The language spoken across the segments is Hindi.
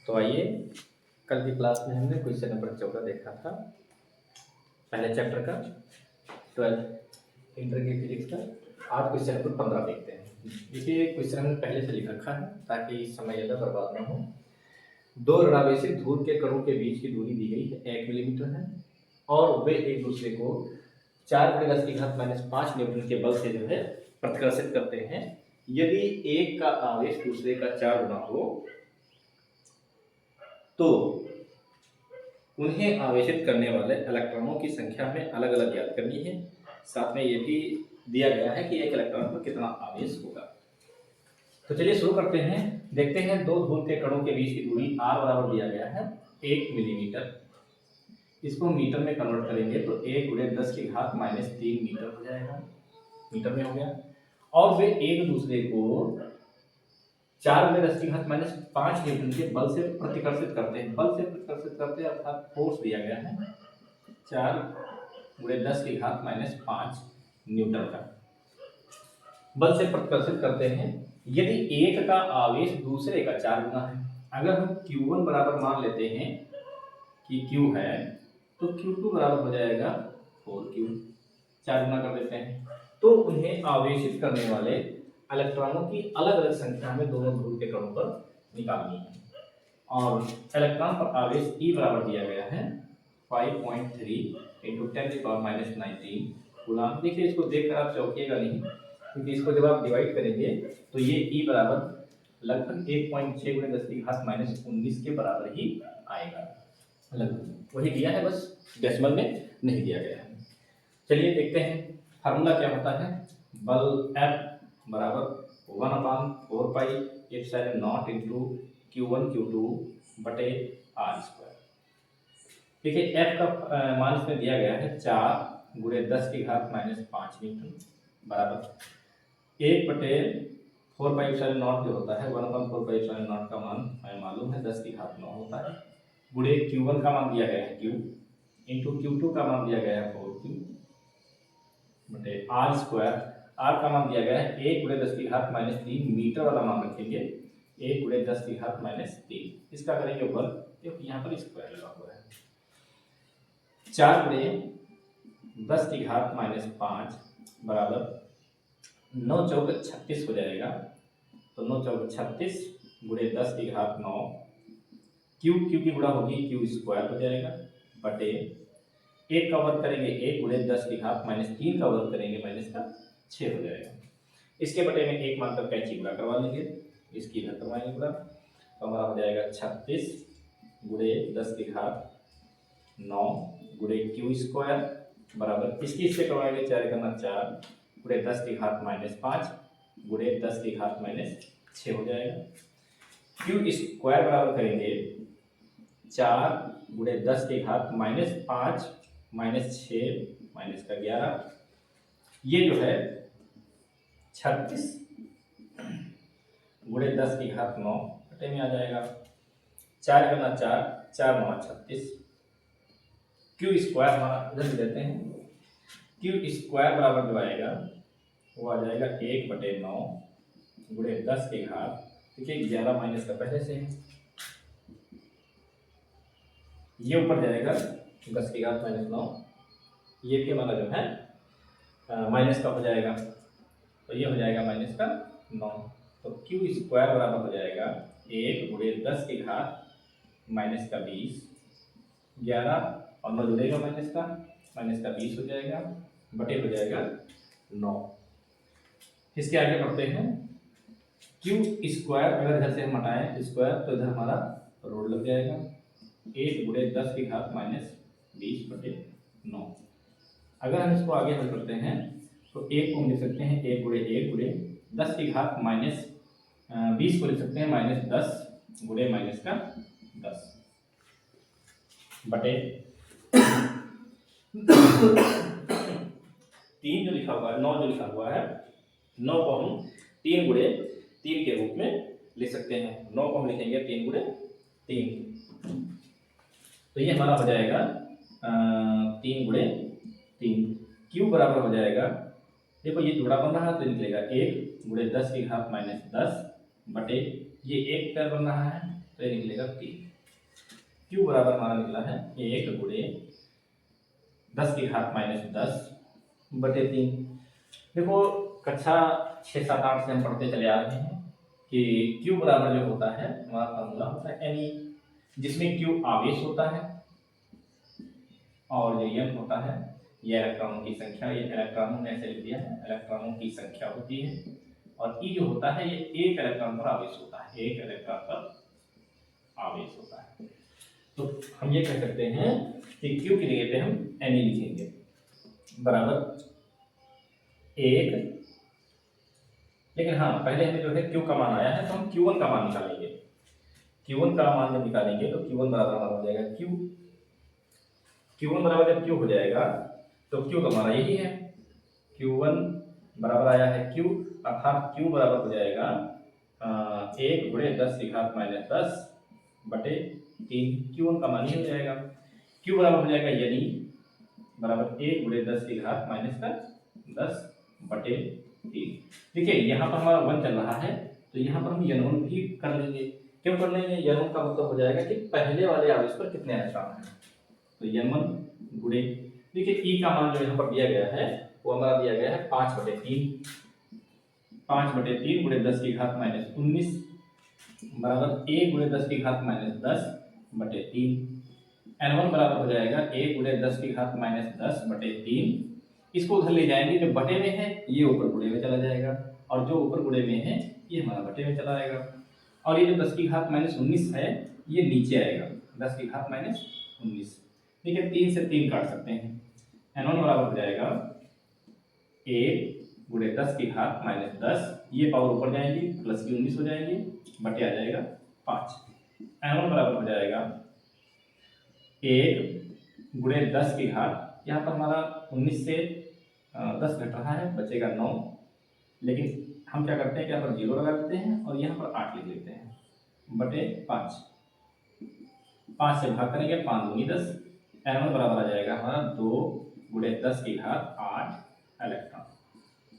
तो आइए, कल की क्लास में हमने क्वेश्चन नंबर 14 देखा था, पहले चैप्टर का 12 इंटर की फिजिक्स का। आज क्वेश्चन नंबर 15 देखते हैं। देखिए, क्वेश्चन हमने पहले से लिख रखा है ताकि समय ज़्यादा बर्बाद ना हो। दो ऋणावेशित धूल के कणों के बीच की दूरी दी गई है 1 मिलीमीटर है और वे एक दूसरे को 4×10⁻⁵ न्यूटन के बल से जो है प्रतिकर्षित करते हैं। यदि एक का आवेश दूसरे का 4 गुना हो तो उन्हें आवेशित करने वाले इलेक्ट्रॉनों की संख्या में अलग अलग ज्ञात करनी है। साथ में ये भी दिया गया है कि एक इलेक्ट्रॉन पर कितना आवेश होगा। तो चलिए शुरू करते हैं। देखते हैं, दो धूल के कणों के बीच की दूरी r बराबर दिया गया है 1 मिलीमीटर। इसको मीटर में कन्वर्ट करेंगे तो 1×10⁻³ मीटर हो जाएगा, मीटर में हो गया। और वे एक दूसरे को 4×10⁻⁵ न्यूटन के बल से प्रतिकर्षित करते हैं। बल से प्रतिकर्षित करते हैं अर्थात फोर्स दिया गया है 4×10⁻⁵ न्यूटन का बल से प्रतिकर्षित करते हैं। यदि एक का आवेश दूसरे का 4 गुना है, अगर हम Q1 बराबर मान लेते हैं कि Q है तो Q2 बराबर हो जाएगा 4Q, 4 गुना कर देते हैं। तो उन्हें आवेशित करने वाले इलेक्ट्रॉनों की अलग अलग संख्या में दोनों धूल के कणों पर निकालनी है। और इलेक्ट्रॉन पर आवेश E बराबर दिया गया है 5.3 × 10⁻⁹ कूलम। देखिए, इसको देखकर आप चौंकिएगा नहीं, क्योंकि इसको जब आप डिवाइड करेंगे तो ये E बराबर लगभग 1.6×10⁻⁻19 के बराबर ही आएगा। लगभग वही दिया है, बस डेसिमल में नहीं दिया गया है। चलिए देखते हैं फार्मूला क्या होता है। बल F बराबर 1/4πε0 × Q1 Q2 बटे r²। देखिए, F का मान इसमें दिया गया है 4×10⁻⁵ न्यूटन बराबर 1/4πε0 जो होता है 1/4πε0 का मान हमें मालूम है 10⁹ होता है, गुणे Q1 का मान दिया गया है Q इंटू Q2 का मान दिया गया है 4Q बटे r²। r का मान दिया गया है 1×10⁻³ मीटर वाला मान रखेंगे 1×10⁻³ इसका करेंगे वर्ग, क्योंकि यहाँ पर स्क्वायर लगा हुआ है। 4×10⁻⁵ बराबर 9 चौक 36 हो जाएगा। तो 9 चौक 36 ×10⁹ Q की गुणा होगी Q² हो जाएगा बटे 1 का वर्ग करेंगे 1×10⁻³ का वर्ग करेंगे -6 हो जाएगा। इसके बटे में 1 मानकर कैंची गुणा करवा लेंगे, इसकी इधर करवाएंगे गुणा, तो हमारा हो जाएगा 36 × 10⁻⁹ Q² बराबर, इसकी इससे करवाएंगे 4 करना 4 ×10⁻⁵ ×10⁻6 हो जाएगा। Q² बराबर करेंगे 4×10⁻⁵ -6 ये जो है 36 ×10⁹ बटे में आ जाएगा 4 करना 4 4 9 36। Q² हमारा इधर भी देते हैं, Q² बराबर जो आएगा वो आ जाएगा 1/9 ×10⁻, देखिए 11 माइनस का पहले से है, ये ऊपर जाएगा 10⁻⁹ ये भी हमारा जो है माइनस का हो जाएगा, तो ये हो जाएगा -9। तो Q² बराबर हो जाएगा 1×10⁻⁻20 11 और 9 जुड़ेगा -20 हो जाएगा बटे हो जाएगा 9। इसके आगे बढ़ते हैं। Q² अगर इधर से हम हटाएं स्क्वायर तो इधर हमारा रोड लग जाएगा 1×10⁻⁻20 बटे 9। अगर हम इसको आगे हल करते हैं तो 1 को हम लिख सकते हैं 1×10⁻20 को लिख सकते हैं -10 × बटे 3 जो लिखा हुआ है 9 जो लिखा हुआ है 9 को हम 3×3 के रूप में लिख सकते हैं। 9 को हम लिखेंगे 3×3, तो ये हमारा हो जाएगा 3×3। Q बराबर हो जाएगा, देखो ये जोड़ा बन रहा है तो निकलेगा 1×10⁻⁻10 बटे ये 1 पैर बन रहा है तो ये निकलेगा 3। क्यू बराबर हमारा निकला है 1 गुणे 10 की घात -10/3। देखो कक्षा 6, 7, 8 से हम पढ़ते चले आ रहे हैं कि क्यू बराबर जो होता है हमारा फार्मूला होता है एन, जिसमें क्यू आवेश होता है और जो एन होता है ये इलेक्ट्रॉनों की संख्या, ये इलेक्ट्रॉनों ने ऐसे लिख दिया है इलेक्ट्रॉनों की संख्या होती है, और ई जो होता है ये एक इलेक्ट्रॉन पर आवेश होता है, एक इलेक्ट्रॉन पर आवेश होता है। तो हम ये कह सकते हैं कि क्यू की जगह पे हम एन ई लिखेंगे बराबर 1। लेकिन हाँ पहले हमें जो है क्यू का मान आया है तो हम Q1 का मान निकालेंगे। Q1 का मान जब निकालेंगे तो Q1 बराबर हमारा हो जाएगा Q1 बराबर जब Q हो जाएगा तो Q तो हमारा यही है, Q1 बराबर आया है Q, अर्थात Q बराबर हो जाएगा 1 गुणे 10 की घात -10/3। Q1 का मान ही हो जाएगा। Q बराबर हो जाएगा यानी बराबर 1 गुणे 10 की घात -10/3। देखिए यहाँ पर हमारा 1 चल रहा है तो यहाँ पर हम N1 भी कर लेंगे। क्यों कर लेंगे? N1 का मतलब हो जाएगा कि पहले वाले आवेश पर कितने इलेक्ट्रॉन हैं, तो N1 गुणे, देखिए E का मान जो यहाँ पर दिया गया है वो हमारा दिया गया है 5/3। 5/3 गुणे 10 की घात -19 बराबर 1 गुणे 10 की घात -10/3। N1 बराबर हो जाएगा 1 गुणे 10 की घात -10/3। इसको उधर ले जाएंगे, जो बटे में है ये ऊपर गुणे में चला जाएगा और जो ऊपर गुणे में है ये हमारा बटे में चला आएगा, और ये जो 10 की घात -19 है ये नीचे आएगा 10 की घात -19। देखिए 3 से 3 काट सकते हैं। N1 बराबर हो जाएगा 1 गुणे 10 की घात -10, ये पावर ऊपर जाएंगी प्लस की 19 हो जाएंगी, बटे आ जाएगा 5। N1 बराबर हो जाएगा 1 गुणे 10 की घात, यहाँ पर हमारा 19 से 10 घट रहा है बचेगा 9, लेकिन हम क्या करते हैं कि यहाँ पर 0 लगा देते हैं और यहाँ पर 8 लिख लेते हैं बटे 5। 5 से भाग करेंगे 5 दूनी 10। N1 बराबर आ जाएगा हमारा 2 गुणे 10 की घात 8 इलेक्ट्रॉन।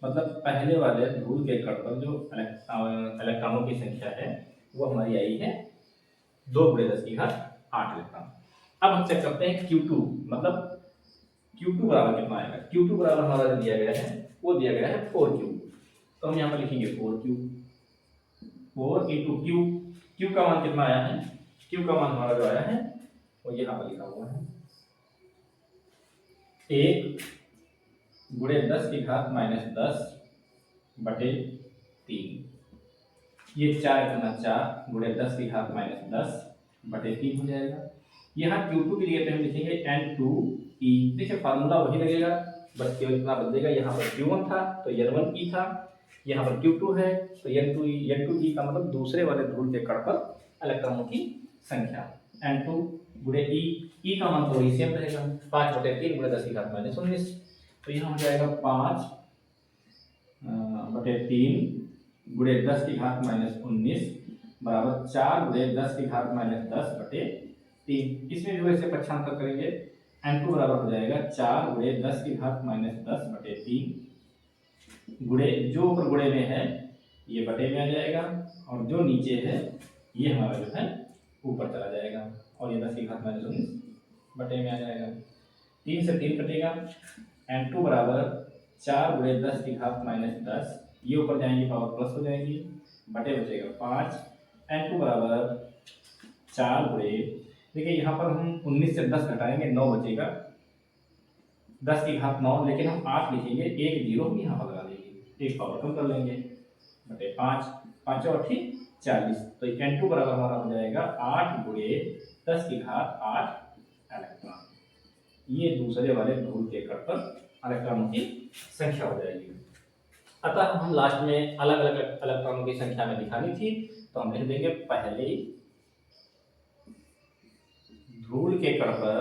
मतलब पहले वाले धूल के कण पर जो इलेक्ट्रॉनों की संख्या है वो हमारी आई है 2 गुणे 10 की घात 8 इलेक्ट्रॉन। अब हम चेक करते हैं Q2, मतलब Q2 बराबर कितना आएगा। Q2 बराबर हमारा जो दिया गया है वो दिया गया है 4Q, तो हम यहाँ पर लिखेंगे 4Q। 4 इंटू Q, Q का मान कितना आया है, Q का मान हमारा जो आया है वो यहाँ पर लिखा हुआ है 1 गुणे 10 की घात -10/3। ये 4 गुणे 10 की घात -10/3 हो जाएगा। यहाँ Q2 के लिए तो हम लिखेंगे N2E। देखिए फार्मूला वही लगेगा, बस केवल इतना बदलेगा, यहाँ पर Q1 था तो N1E था, यहाँ पर Q2 है तो N2E का मतलब दूसरे वाले धूल के कण पर इलेक्ट्रॉनों की संख्या। N2 गुणे E का मान तो वही सेम रहेगा 5/3 गुणे 10 की घात -19, तो यहाँ हो जाएगा 5/3 गुणे 10 की घात -19 बराबर 4 गुणे 10 की घात -10/3। इसमें जो ऐसे पक्षांतर करेंगे N2 बराबर हो जाएगा 4 गुणे 10 की घात -10/3 गुणे जो ऊपर गुणे में है ये बटे में आ जाएगा और जो नीचे है ये हमारा जो है ऊपर चला जाएगा और ये 10 की घात -19 बटे में आ जाएगा। 3 से 3 कटेगा। N2 बराबर 4 गुणे 10 की घात -10, ये ऊपर जाएंगे पावर प्लस हो जाएगी, बटे बचेगा 5। N2 बराबर 4 गुणे, देखिए यहाँ पर हम 19 से 10 घटाएंगे 9 बचेगा, 10 की घात 9, लेकिन हम 8 लिखेंगे, एक 0 भी यहाँ पर लगा देंगे, एक पावर कम कर लेंगे बटे 5, 5 और 40, तो N2 बराबर हमारा हो जाएगा 8 गुणे 10 की घात 8 इलेक्ट्रॉन। ये दूसरे वाले धूल के कण पर इलेक्ट्रॉनों की संख्या हो जाएगी। अतः हम लास्ट में अलग अलग इलेक्ट्रॉनों की संख्या में दिखानी थी तो हम लिख देंगे पहले धूल के कण पर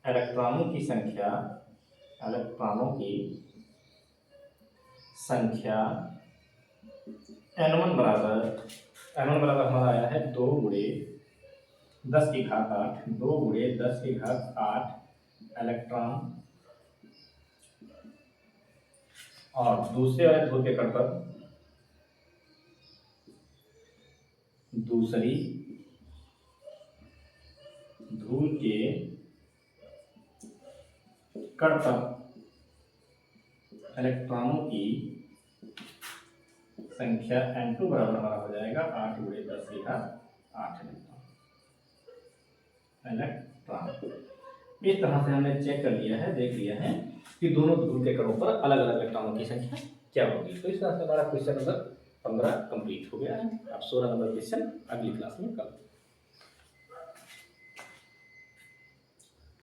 इलेक्ट्रॉनों की संख्या N1 बराबर हमारा आया है 2 गुणे 10 की घात 8, 2 गुणे 10 की घात 8 इलेक्ट्रॉन, और दूसरे वाले धूल के कण पर दूसरी ध्रुव के कण पर इलेक्ट्रॉनों की संख्या n2 बराबर हमारा हो जाएगा 8 गुणे 10 की घात 8 इलेक्ट्रॉन। इस तरह से हमने चेक कर लिया है, देख लिया है कि दोनों ध्रुव के कणों पर अलग अलग इलेक्ट्रॉनों की संख्या क्या होगी। तो इस तरह से हमारा क्वेश्चन नंबर 15 कंप्लीट हो गया है। अब 16 नंबर क्वेश्चन अगली क्लास में कल